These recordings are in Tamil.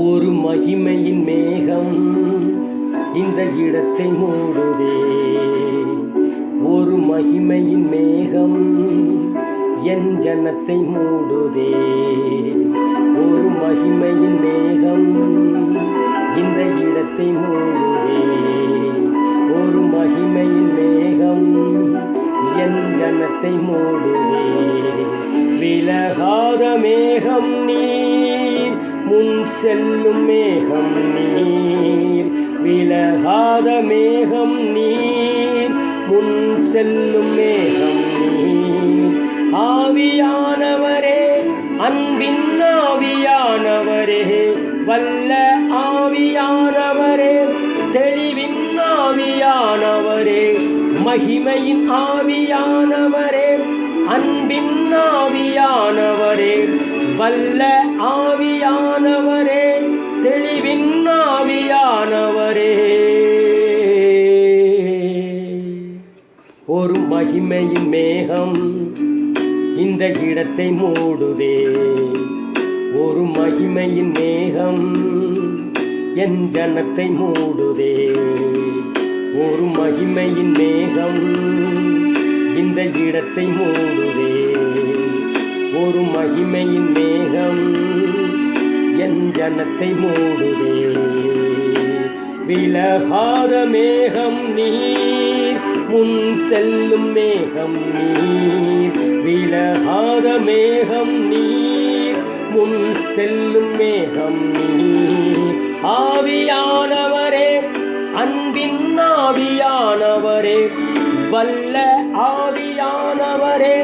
ஒரு மகிமையின் மேகம் இந்த இடத்தை மூடுதே. ஒரு மகிமையின் மேகம் என் ஜனத்தை மூடுதே. ஒரு மகிமையின் மேகம் இந்த இடத்தை மூடுதே. ஒரு மகிமையின் மேகம் என் ஜனத்தை மூடுதே. விலகாத மேகம் நீர், முன் செல்லும் மேகம் நீர். விலகாத மேகம் நீர், முன் செல்லும் மேகம் நீர். ஆவியானவரே, அன்பின் ஆவியானவரே, வல்ல ஆவியானவரே, தெளிவின் ஆவியானவரே, மகிமையின் ஆவியானவரே, அன்பின் ஆவியானவரே, வல்ல ஆவியானவரே, தெளிவின் ஆவியானவரே. ஒரு மகிமையின் மேகம் இந்த இடத்தை மூடுதே. ஒரு மகிமையின் மேகம் என் ஜனத்தை மூடுதே. ஒரு மகிமையின் மேகம் இந்த இடத்தை மூடுதே. ஒரு மகிமையின் மேகம் என் ஜனத்தை மூடுதே. விலகாத மேகம் நீர், முன் செல்லும் மேகம் நீர். விலகாத மேகம் நீர், முன் செல்லும் மேகம் நீர். ஆவியானவரே, அன்பின் ஆவியானவரே, வல்ல ஆவியானவரே,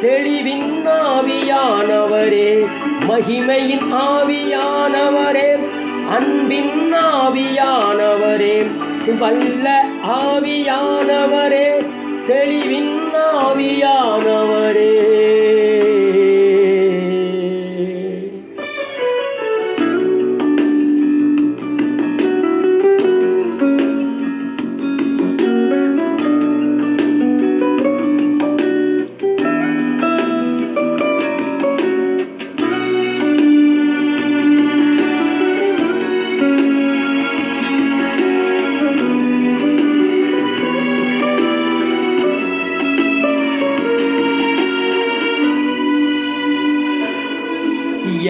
தெளிவின் ஆவியானவரே, மகிமையின் ஆவியானவரே, அன்பின் ஆவியானவரே, வல்ல ஆவியானவரே, தெளிவின் ஆவியானவரே.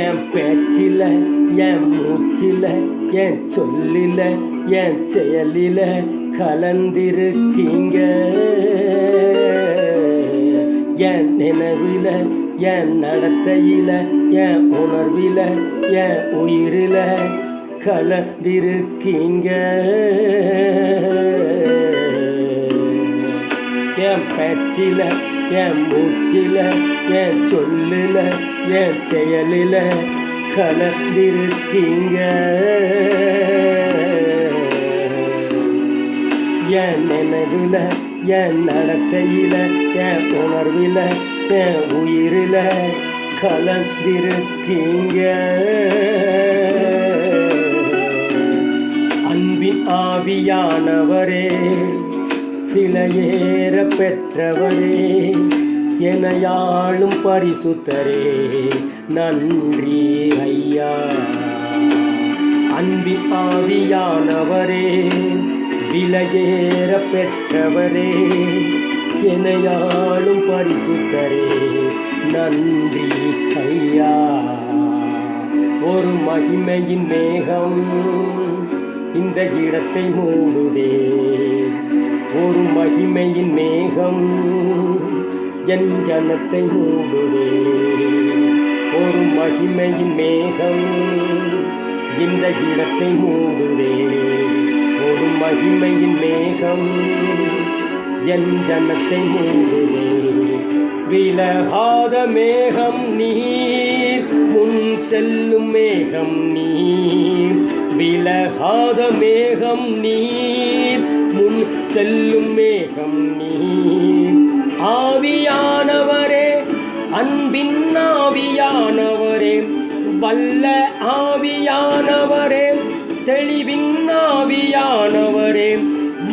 என் பேச்சில, என் மூச்சில, என் சொல்லில, என் செயலில கலந்திருக்கீங்க. என் நினைவில, என் நடத்தையில, என் உணர்வில, என் உயிரில கலந்திருக்கீங்க. என் பேச்சில, என் மூச்சில, என் சொல்லில, என் செயலில கலந்திருக்கீங்க. என் நினைவில, என் நடத்தையில, என் உணர்வில, என் உயிரில கலந்திருக்கீங்க. அன்பின் ஆவியானவரே, விலையேற பெற்றவரே, எனையாளும் பரிசுத்தரே, நன்றி ஐயா. அன்பின் ஆவியானவரே, விலையேற பெற்றவரே, எனையாளும் பரிசுத்தரே, நன்றி ஐயா. ஒரு மகிமையின் மேகம் இந்த இடத்தை மூடுதே. ஒரு மகிமையின் மேகம் என் ஜனத்தை மூடுதே. ஒரு மகிமையின் மேகம் இந்த இடத்தை மூடுதே. ஒரு மகிமையின் மேகம் என் ஜனத்தை மூடுதே. விலகாத மேகம் நீர், முன் செல்லும் மேகம் நீர். விலகாத மேகம் நீர், முன் செல்லும் மேகம் நீர். ஆவியானவரே, அன்பின் ஆவியானவரே, வல்ல ஆவியானவரே, தெளிவின் ஆவியானவரே,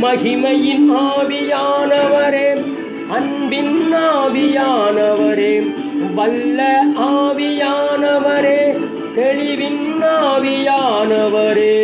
மகிமையின் ஆவியானவரே, அன்பின் ஆவியானவரே, வல்ல ஆவியானவரே, தெளிவின் ஆவியானவரே